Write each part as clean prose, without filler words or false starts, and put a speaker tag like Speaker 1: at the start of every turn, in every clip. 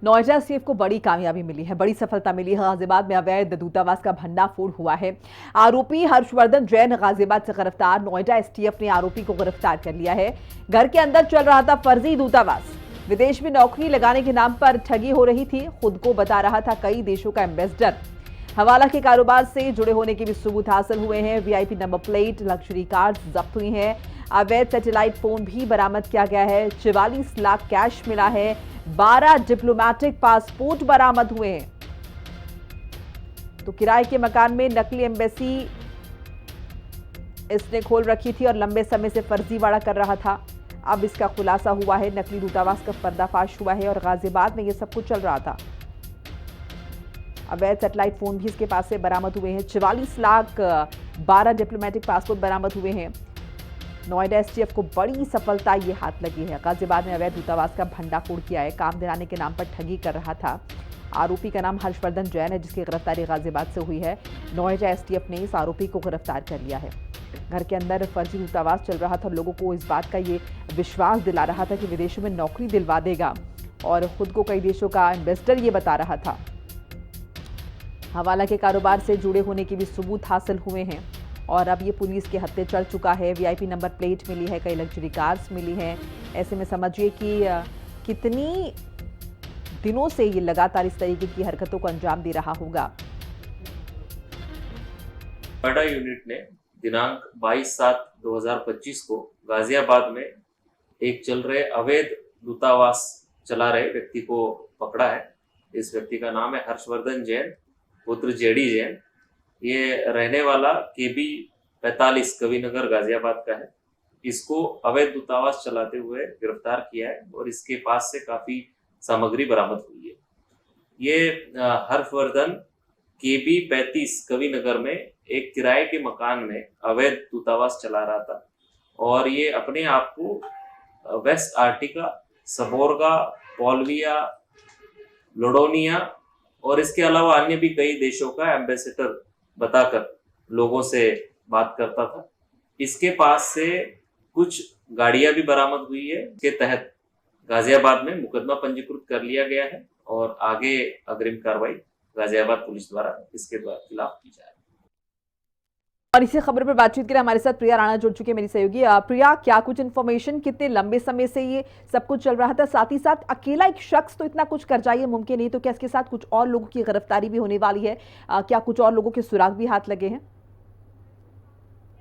Speaker 1: Noida STF को बड़ी कामयाबी मिली है, बड़ी सफलता मिली है। गाजियाबाद में अवैध दूतावास का भंडाफोड़ हुआ है। आरोपी हर्षवर्धन जैन गाजियाबाद से गिरफ्तार। नोएडा एसटीएफ ने आरोपी को गिरफ्तार कर लिया है। घर के अंदर चल रहा था फर्जी दूतावास। विदेश में नौकरी लगाने के नाम पर ठगी हो रही थी। खुद को बता रहा था कई देशों का एम्बेसडर। हवाला के कारोबार से जुड़े होने के भी सबूत हासिल हुए हैं। VIP number plate, luxury cars जब्त हुई हैं। अवैध सैटेलाइट फोन भी बरामद किया गया है। 44 लाख कैश मिला है। 12 डिप्लोमेटिक पासपोर्ट बरामद हुए हैं। तो किराए के मकान में नकली एम्बेसी इसने खोल रखी थी और लंबे समय से फर्जीवाड़ा कर रहा था। अब इसका खुलासा हुआ है। नकली दूतावास का पर्दाफाश हुआ है और गाजियाबाद में यह सब कुछ चल रहा था। अवैध सैटेलाइट फोन भी इसके पास से बरामद हुए हैं। 44 लाख 12 डिप्लोमेटिक पासपोर्ट बरामद हुए हैं। नोएडा एसटीएफ को बड़ी सफलता ये हाथ लगी है। गाजियाबाद में अवैध दूतावास का भंडाफोड़ किया है। काम दिलाने के नाम पर ठगी कर रहा था। आरोपी का नाम हर्षवर्धन जैन है, जिसकी गिरफ्तारी गाजियाबाद से हुई है। नोएडा एसटीएफ ने इस आरोपी को गिरफ्तार कर लिया है। घर के अंदर फर्जी दूतावास चल रहा था। लोगों को इस बात का ये विश्वास दिला रहा था कि विदेशों में नौकरी दिलवा देगा और खुद को कई देशों का एम्बेसडर ये बता रहा था। हवाला के कारोबार से जुड़े होने के भी सबूत हासिल हुए हैं और अब ये पुलिस के हत्थे चल चुका है। वीआईपी नंबर प्लेट मिली है, कई लग्जरी कार्स मिली हैं। ऐसे में समझिए कि कितनी दिनों से ये लगातार इस तरीके की हरकतों को अंजाम दे रहा होगा।
Speaker 2: नोएडा यूनिट ने दिनांक 22/7/2025 को गाजियाबाद में एक चल रहे अवैध दूतावास चला रहे व्यक्ति को पकड़ा है। इस व्यक्ति का नाम है हर्षवर्धन जैन, पुत्र जेडी जैन। ये रहने वाला केबी 45 कविनगर गाजियाबाद का है। इसको अवैध दूतावास चलाते हुए गिरफ्तार किया है और इसके पास से काफी सामग्री बरामद हुई है। ये हर्षवर्धन केबी 35 कविनगर में एक किराए के मकान में अवैध दूतावास चला रहा था और ये अपने आप को वेस्ट आर्टिका, सबोर्गा, पोल्विया, लोडोनिया और इसके अलावा अन्य भी कई देशों का एम्बेसडर बताकर लोगों से बात करता था। इसके पास से कुछ गाड़ियां भी बरामद हुई है। इसके तहत गाजियाबाद में मुकदमा पंजीकृत कर लिया गया है और आगे अग्रिम कार्रवाई गाजियाबाद पुलिस द्वारा इसके खिलाफ की जाए।
Speaker 1: और इसी खबर पर बातचीत के लिए हमारे साथ प्रिया राणा जुड़ चुकी है, मेरी सहयोगी। प्रिया, क्या कुछ इन्फॉर्मेशन, कितने लंबे समय से ये सब कुछ चल रहा था? साथ ही साथ अकेला एक शख्स तो इतना कुछ कर जाए मुमकिन नहीं, तो क्या इसके साथ कुछ और लोगों की गिरफ्तारी भी होने वाली है? क्या कुछ और लोगों के सुराग भी हाथ लगे हैं?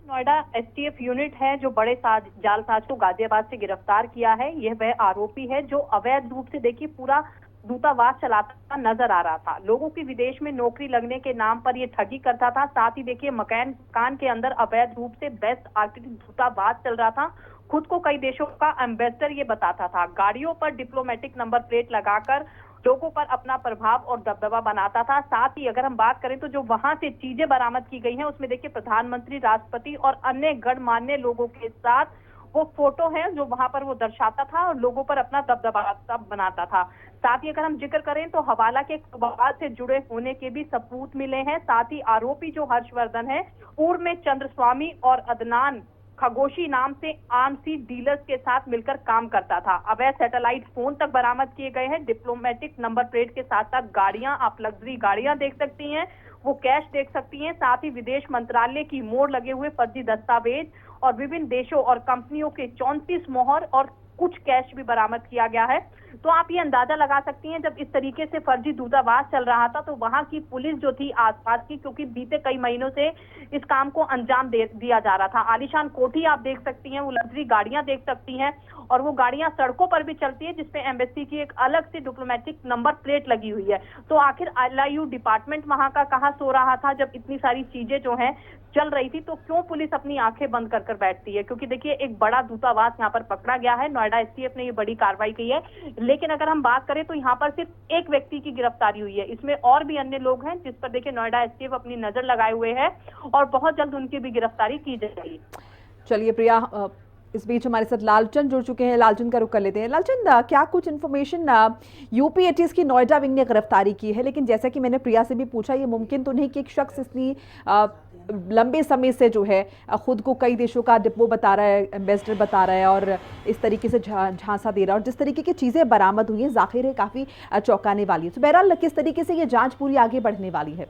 Speaker 3: नोएडा एसटीएफ यूनिट है जो बड़े जालसाज को गाजियाबाद से गिरफ्तार किया है। यह वह आरोपी है जो अवैध रूप से देखिए पूरा दूतावास चलाता नजर आ रहा था। लोगों की विदेश में नौकरी लगने के नाम पर ये ठगी करता था। साथ ही देखिए मकान के अंदर अवैध रूप से बेस्ट आर्किटेक्ट दूतावास चल रहा था। खुद को कई देशों का एम्बेसडर ये बताता था। गाड़ियों पर डिप्लोमेटिक नंबर प्लेट लगाकर लोगों पर अपना प्रभाव और दबदबा बनाता था। साथ ही अगर हम बात करें तो जो वहां से चीजें बरामद की गई हैं उसमें देखिए प्रधानमंत्री, राष्ट्रपति और अन्य गणमान्य लोगों के साथ वो फोटो है जो वहां पर वो दर्शाता था और लोगों पर अपना दबदबा बनाता था। साथ ही अगर हम जिक्र करें तो हवाला के कारोबार से जुड़े होने के भी सबूत मिले हैं। साथ ही आरोपी जो हर्षवर्धन है, पूर्व में चंद्रस्वामी और अदनान खगोशी नाम से आर्मसी डीलर्स के साथ मिलकर काम करता था। अवैध सैटेलाइट फोन तक बरामद किए गए हैं। डिप्लोमेटिक नंबर प्लेट के साथ साथ गाड़ियां, आप लग्जरी गाड़ियां देख सकती हैं, वो कैश देख सकती हैं। साथ ही विदेश मंत्रालय की मोहर लगे हुए फर्जी दस्तावेज और विभिन्न देशों और कंपनियों के 34 मोहर और कुछ कैश भी बरामद किया गया है। तो आप ये अंदाजा लगा सकती हैं, जब इस तरीके से फर्जी दूतावास चल रहा था तो वहां की पुलिस जो थी आसपास की, क्योंकि बीते कई महीनों से इस काम को अंजाम दिया जा रहा था। आलीशान कोठी आप देख सकती हैं, वो लग्जरी गाड़ियां देख सकती हैं और वो गाड़ियां सड़कों पर भी चलती है जिसपे एम्बेसी की एक अलग से डिप्लोमेटिक नंबर प्लेट लगी हुई है। तो आखिर LIU डिपार्टमेंट वहां का कहां सो रहा था जब इतनी सारी चीजें जो है चल रही थी? तो क्यों पुलिस अपनी आंखें बंद कर बैठती है? क्योंकि देखिए एक बड़ा दूतावास यहाँ पर पकड़ा गया है। नोएडा एसटीएफ ने ये बड़ी कार्रवाई की है। लेकिन अगर हम बात करें तो यहाँ पर सिर्फ एक व्यक्ति की गिरफ्तारी हुई है। इसमें और भी अन्य लोग हैं जिस पर देखिए नोएडा एसटीएफ अपनी नजर लगाए हुए है और बहुत जल्द उनकी भी गिरफ्तारी की जाएगी।
Speaker 1: चलिए प्रिया, इस बीच हमारे साथ लालचंद जुड़ चुके हैं। लालचंद का रुख कर लेते हैं। लालचंद, क्या कुछ इन्फॉर्मेशन? यूपी एटीएस की नोएडा विंग ने गिरफ्तारी की है, लेकिन जैसा कि मैंने प्रिया से भी पूछा, ये मुमकिन तो नहीं कि एक शख्स इतनी लंबे समय से जो है खुद को कई देशों का डिपो बता रहा है, एम्बेसडर बता रहा है और इस तरीके से झांसा दे रहा है, और जिस तरीके की चीज़ें बरामद हुई हैं जाहिर है काफ़ी चौंकाने वाली है। तो बहरहाल किस तरीके से ये जांच पूरी आगे बढ़ने वाली है?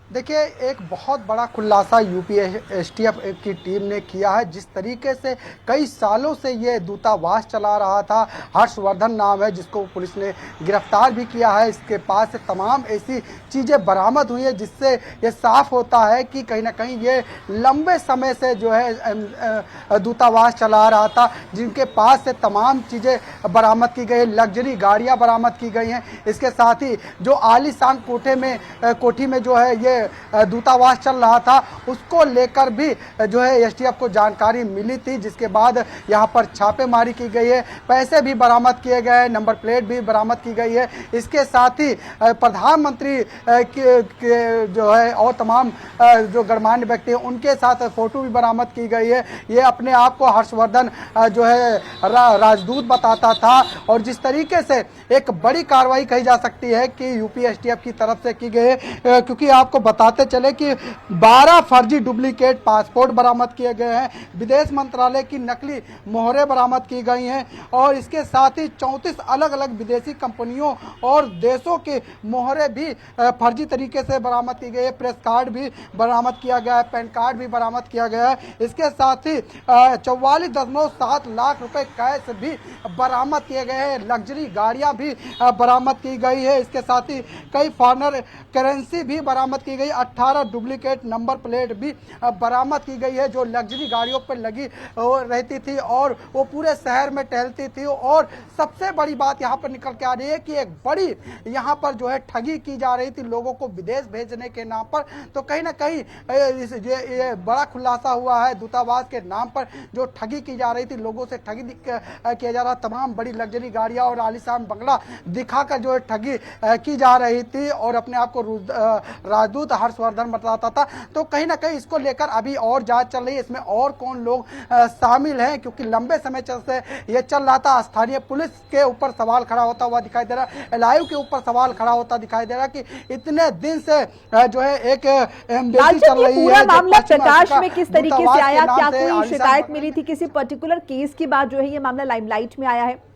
Speaker 4: देखिए, एक बहुत बड़ा खुलासा यूपी एसटीएफ की टीम ने किया है। जिस तरीके से कई सालों से ये दूतावास चला रहा था, हर्षवर्धन नाम है जिसको पुलिस ने गिरफ्तार भी किया है। इसके पास से तमाम ऐसी चीज़ें बरामद हुई है जिससे ये साफ होता है कि कहीं ना कहीं ये लंबे समय से जो है दूतावास चला रहा था, जिनके पास से तमाम चीज़ें बरामद की गई, लग्जरी गाड़ियाँ बरामद की गई हैं। इसके साथ ही जो आलीशान कोठी में जो है ये दूतावास चल रहा था, उसको लेकर भी जो है एसटीएफ को जानकारी मिली थी, जिसके बाद यहां पर छापेमारी की गई है। पैसे भी बरामद किए गए, नंबर प्लेट भी बरामद की गई है। इसके साथ ही प्रधानमंत्री के जो है और तमाम जो गणमान्य व्यक्ति हैं उनके साथ फोटो भी बरामद की गई है। ये अपने आप को हर्षवर्धन जो है राजदूत बताता था, और जिस तरीके से एक बड़ी कार्रवाई कही जा सकती है कि यूपी एसटीएफ की तरफ से की गई है, क्योंकि आपको बताते चले कि 12 फर्जी डुप्लीकेट पासपोर्ट बरामद किए गए हैं, विदेश मंत्रालय की नकली मोहरें बरामद की गई हैं, और इसके साथ ही 34 अलग अलग विदेशी कंपनियों और देशों के मोहरें भी फर्जी तरीके से बरामद की गई है। प्रेस कार्ड भी बरामद किया गया है, पैन कार्ड भी बरामद किया गया है। इसके साथ ही 44.7 लाख रुपए कैश भी बरामद किए गए हैं। लग्जरी गाड़ियां भी बरामद की गई है। इसके साथ ही कई फॉरेनर करेंसी भी बरामद की गई। 18 डुप्लीकेट नंबर प्लेट भी बरामद की गई है जो लग्जरी गाड़ियों पर लगी रहती थी और वो पूरे शहर में टहलती थी। और सबसे बड़ी बात यहाँ पर निकल के आ रही है कि एक बड़ी यहाँ पर जो है ठगी की जा रही थी लोगों को विदेश भेजने के नाम पर। तो कहीं ना कहीं ये बड़ा खुलासा हुआ है, दूतावास के नाम पर जो ठगी की जा रही थी, लोगों से ठगी किया जा रहा, तमाम बड़ी लग्जरी गाड़ियाँ और आलीशान बंगला दिखाकर जो है ठगी की जा रही थी और अपने आप को राजदूत हर्षवर्धन बताता था। तो कहीं ना कहीं इसको लेकर अभी और जांच चल रही है, इसमें और कौन लोग शामिल हैं, क्योंकि लंबे समय से ये चल रहा था। स्थानीय पुलिस के ऊपर सवाल खड़ा होता हुआ दिखाई दे रहा, एलआईयू के ऊपर सवाल खड़ा होता दिखाई दे रहा कि इतने दिन से जो है एक एम्बेसी चल रही है।
Speaker 1: पूरा मामला प्रकाश में किस तरीके से आया? क्या कोई शिकायत मिली थी किसी पर्टिकुलर केस की बात जो है ये मामला लाइमलाइट में आया है?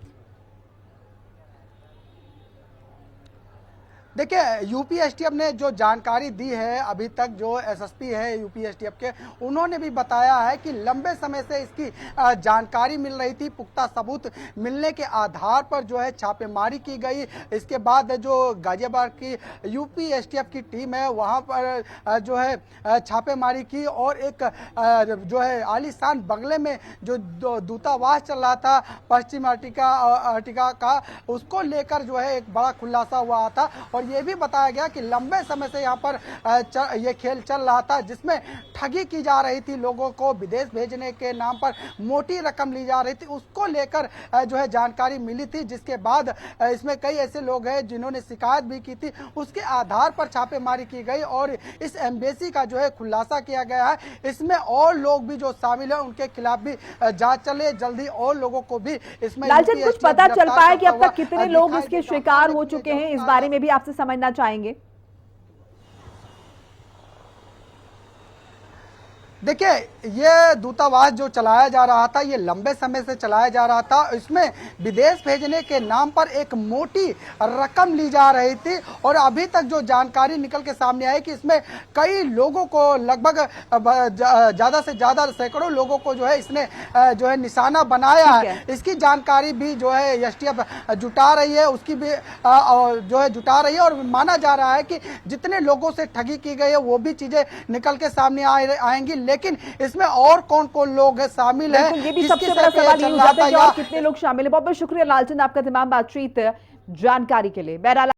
Speaker 4: देखिए, यूपी एसटीएफ ने जो जानकारी दी है अभी तक, जो एसएसपी है यूपी एसटीएफ के, उन्होंने भी बताया है कि लंबे समय से इसकी जानकारी मिल रही थी। पुख्ता सबूत मिलने के आधार पर जो है छापेमारी की गई। इसके बाद जो गाजियाबाद की यूपी एसटीएफ की टीम है वहां पर जो है छापेमारी की और एक जो है आलीशान बंगले में जो दूतावास चल रहा था पश्चिम अर्टिका का, उसको लेकर जो है एक बड़ा खुलासा हुआ था। और ये भी बताया गया कि लंबे समय से यहाँ पर ये खेल चल रहा था जिसमें ठगी की जा रही थी, लोगों को विदेश भेजने के नाम पर मोटी रकम ली जा रही थी, उसको लेकर जो है जानकारी मिली थी। जिसके बाद इसमें कई ऐसे लोग हैं जिन्होंने शिकायत भी की थी, उसके आधार पर छापेमारी की गई और इस एम्बेसी का जो है खुलासा किया गया है। इसमें और लोग भी जो शामिल हैं उनके खिलाफ भी जांच चले, जल्दी और लोगों को भी इसमें।
Speaker 1: लालचंद, कुछ पता चल पाया कि अब तक कितने लोग इसके शिकार हो चुके हैं? इस बारे में भी आपसे समझना चाहेंगे।
Speaker 4: देखिए, ये दूतावास जो चलाया जा रहा था ये लंबे समय से चलाया जा रहा था। इसमें विदेश भेजने के नाम पर एक मोटी रकम ली जा रही थी और अभी तक जो जानकारी निकल के सामने आई कि इसमें कई लोगों को, लगभग ज़्यादा से ज़्यादा सैकड़ों लोगों को जो है इसने जो है निशाना बनाया है। इसकी जानकारी भी जो है एसटीएफ जुटा रही है, उसकी भी जो है जुटा रही है और माना जा रहा है कि जितने लोगों से ठगी की गई है वो भी चीज़ें निकल के सामने आएंगी। लेकिन इसमें और कौन कौन लोग शामिल हैं,
Speaker 1: ये भी सबसे बड़ा सवाल ये हो जाता है कि और कितने लोग शामिल हैं। बहुत बहुत शुक्रिया लालचंद आपका तमाम बातचीत जानकारी के लिए। बहरहाल